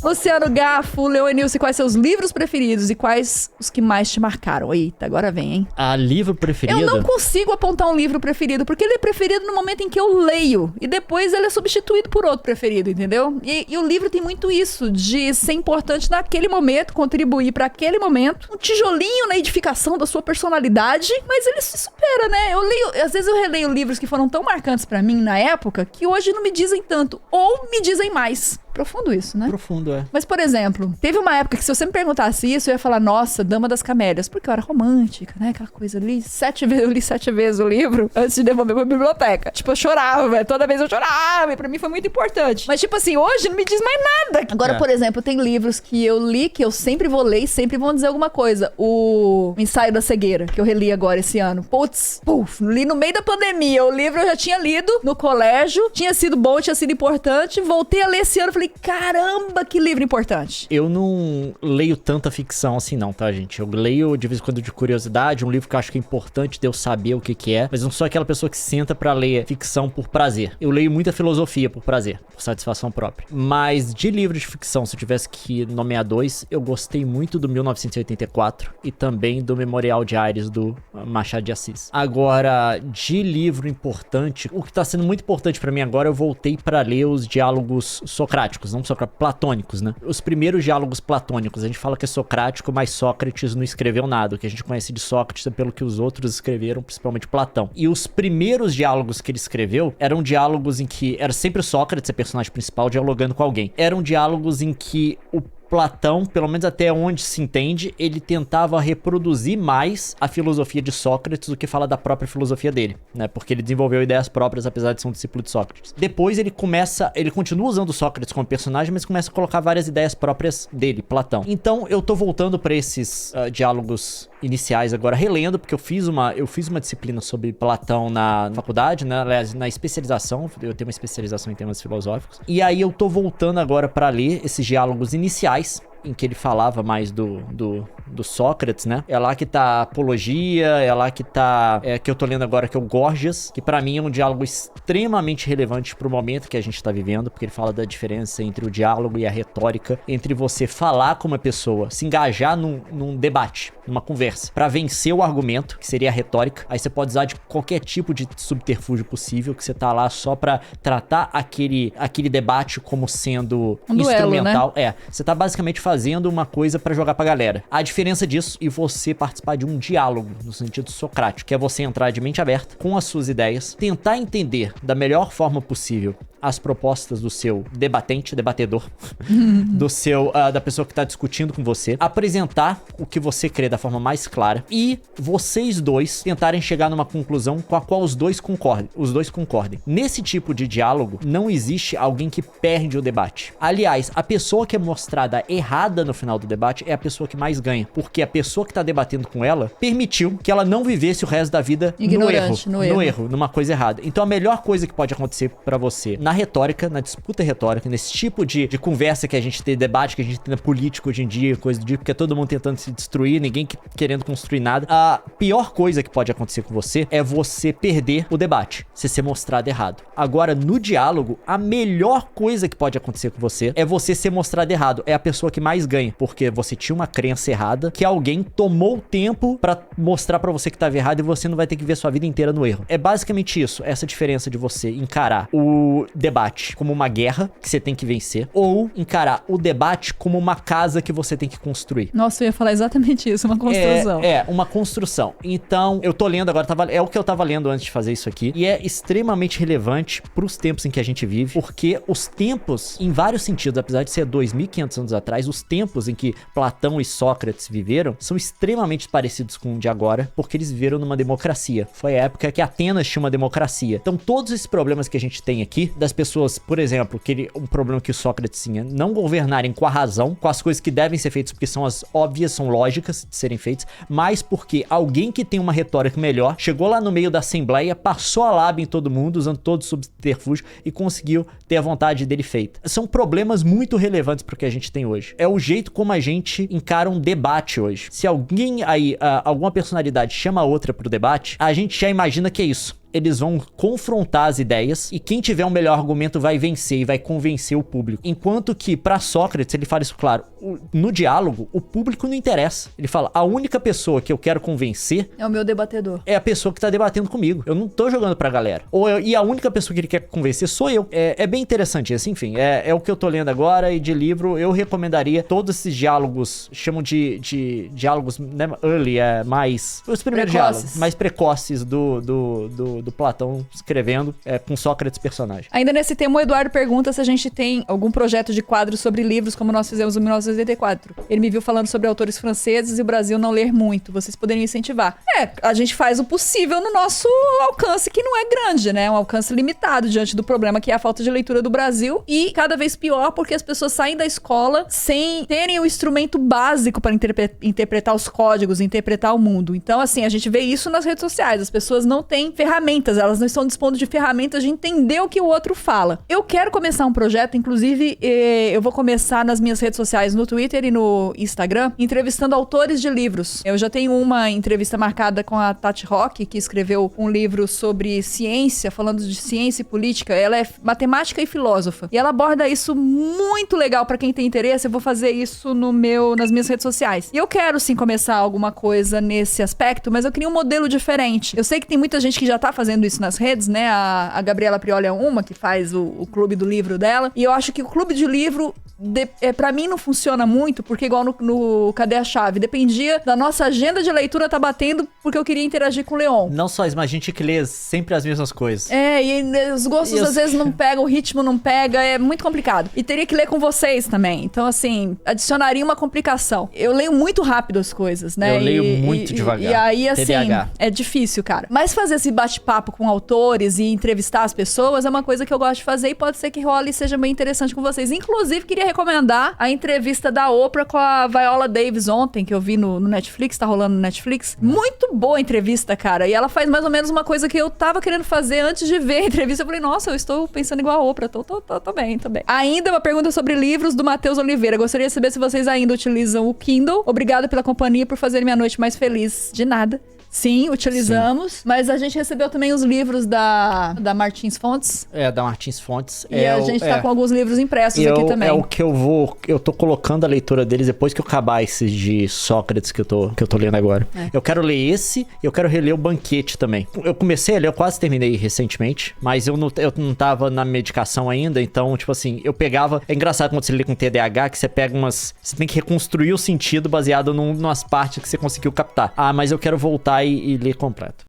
Luciano Gafo, Leonilson, quais seus livros preferidos e quais os que mais te marcaram? Eita, agora vem, hein? Livro preferido? Eu não consigo apontar um livro preferido, porque ele é preferido no momento em que eu leio. E depois ele é substituído por outro preferido, entendeu? E o livro tem muito isso, de ser importante naquele momento, contribuir pra aquele momento. Um tijolinho na edificação da sua personalidade, mas ele se supera, né? Eu leio, às vezes eu releio livros que foram tão marcantes pra mim na época, que hoje não me dizem tanto, ou me dizem mais. Profundo isso, né? Profundo, é. Mas, por exemplo, teve uma época que se você me perguntasse isso, eu ia falar, nossa, Dama das Camélias, porque eu era romântica, né? Aquela coisa, eu li 7 vezes o livro antes de devolver pra biblioteca. Tipo, eu chorava, velho. Toda vez eu chorava, e pra mim foi muito importante. Mas, tipo assim, hoje não me diz mais nada. Agora, por exemplo, tem livros que eu li, que eu sempre vou ler e sempre vão dizer alguma coisa. O Ensaio da Cegueira, que eu reli agora esse ano. Putz, li no meio da pandemia. O livro eu já tinha lido no colégio, tinha sido bom, tinha sido importante. Voltei a ler esse ano, falei, caramba, que livro importante. Eu não leio tanta ficção assim não, tá, gente? Eu leio de vez em quando de curiosidade, um livro que eu acho que é importante de eu saber o que é, mas não sou aquela pessoa que senta pra ler ficção por prazer. Eu leio muita filosofia por prazer, por satisfação própria. Mas de livro de ficção, se eu tivesse que nomear 2, eu gostei muito do 1984 e também do Memorial de Ares do Machado de Assis. Agora, de livro importante, o que tá sendo muito importante pra mim agora, eu voltei pra ler os diálogos socráticos, não só platônicos, né? Os primeiros diálogos platônicos, a gente fala que é socrático, mas Sócrates não escreveu nada. O que a gente conhece de Sócrates é pelo que os outros escreveram, principalmente Platão. E os primeiros diálogos que ele escreveu eram diálogos em que era sempre o Sócrates, a personagem principal, dialogando com alguém. Eram diálogos em que o Platão, pelo menos até onde se entende, ele tentava reproduzir mais a filosofia de Sócrates do que fala da própria filosofia dele, né? Porque ele desenvolveu ideias próprias, apesar de ser um discípulo de Sócrates. Depois ele continua usando Sócrates como personagem, mas começa a colocar várias ideias próprias dele, Platão. Então eu tô voltando pra esses diálogos iniciais agora, relendo, porque eu fiz uma disciplina sobre Platão na faculdade, né? Aliás, na especialização, eu tenho uma especialização em temas filosóficos. E aí eu tô voltando agora pra ler esses diálogos iniciais, em que ele falava mais do Sócrates, né? É lá que tá a Apologia, é lá que tá... que eu tô lendo agora, que é o Gorgias, que pra mim é um diálogo extremamente relevante pro momento que a gente tá vivendo, porque ele fala da diferença entre o diálogo e a retórica, entre você falar com uma pessoa, se engajar num debate, numa conversa, pra vencer o argumento, que seria a retórica. Aí você pode usar de qualquer tipo de subterfúgio possível, que você tá lá só pra tratar aquele debate como sendo um instrumental. Duelo, né? Você tá basicamente fazendo uma coisa pra jogar pra galera. A diferença disso e você participar de um diálogo, no sentido socrático, que é você entrar de mente aberta com as suas ideias, tentar entender da melhor forma possível as propostas do seu debatedor, da pessoa que tá discutindo com você, apresentar o que você crê da forma mais clara e vocês dois tentarem chegar numa conclusão com a qual os dois concordem. Nesse tipo de diálogo, não existe alguém que perde o debate. Aliás, a pessoa que é mostrada errada no final do debate é a pessoa que mais ganha, porque a pessoa que tá debatendo com ela permitiu que ela não vivesse o resto da vida no erro, numa coisa errada. Então a melhor coisa que pode acontecer pra você na retórica, na disputa retórica, nesse tipo de conversa que a gente tem, debate que a gente tem na política hoje em dia, coisa do tipo, porque é todo mundo tentando se destruir, ninguém querendo construir nada. A pior coisa que pode acontecer com você é você perder o debate, você ser mostrado errado. Agora, no diálogo, a melhor coisa que pode acontecer com você é você ser mostrado errado. É a pessoa que mais ganha, porque você tinha uma crença errada, que alguém tomou o tempo pra mostrar pra você que tava errado e você não vai ter que ver sua vida inteira no erro. É basicamente isso, essa diferença de você encarar o debate como uma guerra que você tem que vencer, ou encarar o debate como uma casa que você tem que construir. Nossa, eu ia falar exatamente isso, uma construção. Uma construção. Então, eu tô lendo agora, é o que eu tava lendo antes de fazer isso aqui, e é extremamente relevante pros tempos em que a gente vive, porque os tempos, em vários sentidos, apesar de ser 2.500 anos atrás, os tempos em que Platão e Sócrates viveram são extremamente parecidos com o de agora, porque eles viveram numa democracia. Foi a época que Atenas tinha uma democracia. Então, todos esses problemas que a gente tem aqui, das pessoas, por exemplo, um problema que o Sócrates tinha, não governarem com a razão, com as coisas que devem ser feitas, porque são as óbvias, são lógicas de serem feitas, mas porque alguém que tem uma retórica melhor chegou lá no meio da assembleia, passou a lábia em todo mundo, usando todo o subterfúgio e conseguiu ter a vontade dele feita. São problemas muito relevantes pro que a gente tem hoje. É o jeito como a gente encara um debate hoje. Se alguém aí, alguma personalidade chama outra pro debate, a gente já imagina que é isso. eles vão confrontar as ideias e quem tiver um melhor argumento vai vencer e vai convencer o público. Enquanto que, pra Sócrates, ele fala isso claro, no diálogo, o público não interessa. Ele fala, a única pessoa que eu quero convencer É o meu debatedor. é a pessoa que tá debatendo comigo. Eu não tô jogando pra galera. E a única pessoa que ele quer convencer sou eu. É bem interessante isso, enfim. É o que eu tô lendo agora e de livro eu recomendaria todos esses diálogos, chamam de diálogos, né, early, mais... Os primeiros Precoces. diálogos, mais precoces do Platão escrevendo com Sócrates personagem. Ainda nesse tema, o Eduardo pergunta se a gente tem algum projeto de quadros sobre livros, como nós fizemos em 1984. Ele me viu falando sobre autores franceses e o Brasil não ler muito. Vocês poderiam incentivar. A gente faz o possível no nosso alcance, que não é grande, né? Um alcance limitado diante do problema que é a falta de leitura do Brasil. E cada vez pior porque as pessoas saem da escola sem terem o instrumento básico para interpretar os códigos, interpretar o mundo. Então, assim, a gente vê isso nas redes sociais. As pessoas não têm ferramentas, elas não estão dispondo de ferramentas de entender o que o outro fala. Eu quero começar um projeto, inclusive, eu vou começar nas minhas redes sociais, no Twitter e no Instagram, entrevistando autores de livros. Eu já tenho uma entrevista marcada com a Tati Roque, que escreveu um livro sobre ciência, falando de ciência e política. Ela é matemática e filósofa. E ela aborda isso muito legal pra quem tem interesse. Eu vou fazer isso nas minhas redes sociais. E eu quero, sim, começar alguma coisa nesse aspecto, mas eu queria um modelo diferente. Eu sei que tem muita gente que já tá fazendo isso nas redes, né? A Gabriela Prioli é uma que faz o clube do livro dela. E eu acho que o clube de livro, pra mim, não funciona muito, porque igual no Cadê a Chave? Dependia da nossa agenda de leitura tá batendo porque eu queria interagir com o Leon. Não só isso, mas a gente que lê sempre as mesmas coisas. E os gostos às vezes não pegam, o ritmo não pega, é muito complicado. E teria que ler com vocês também. Então, assim, adicionaria uma complicação. Eu leio muito rápido as coisas, né? Eu leio muito devagar. E aí, assim, TDAH. é difícil, cara. Mas fazer esse bate-papo com autores e entrevistar as pessoas é uma coisa que eu gosto de fazer e pode ser que role e seja bem interessante com vocês. Inclusive, queria recomendar a entrevista da Oprah com a Viola Davis ontem, que eu vi no Netflix, tá rolando no Netflix. Muito boa entrevista, cara. E ela faz mais ou menos uma coisa que eu tava querendo fazer antes de ver a entrevista. Eu falei, nossa, eu estou pensando igual a Oprah. Tô bem. Ainda uma pergunta sobre livros do Matheus Oliveira. Gostaria de saber se vocês ainda utilizam o Kindle. Obrigada pela companhia e por fazerem minha noite mais feliz. De nada. Sim, utilizamos. Mas a gente recebeu também os livros da Martins Fontes. Da Martins Fontes. E a gente tá com alguns livros impressos aqui também. É o que eu tô colocando a leitura deles depois que eu acabar esses de Sócrates que eu tô lendo agora. Eu quero ler esse e eu quero reler o Banquete também. Eu comecei a ler, eu quase terminei recentemente, mas eu não tava na medicação ainda, então, tipo assim, eu pegava... É engraçado quando você lê com TDAH, que você pega você tem que reconstruir o sentido baseado numas partes que você conseguiu captar. Mas eu quero voltar e ler completo.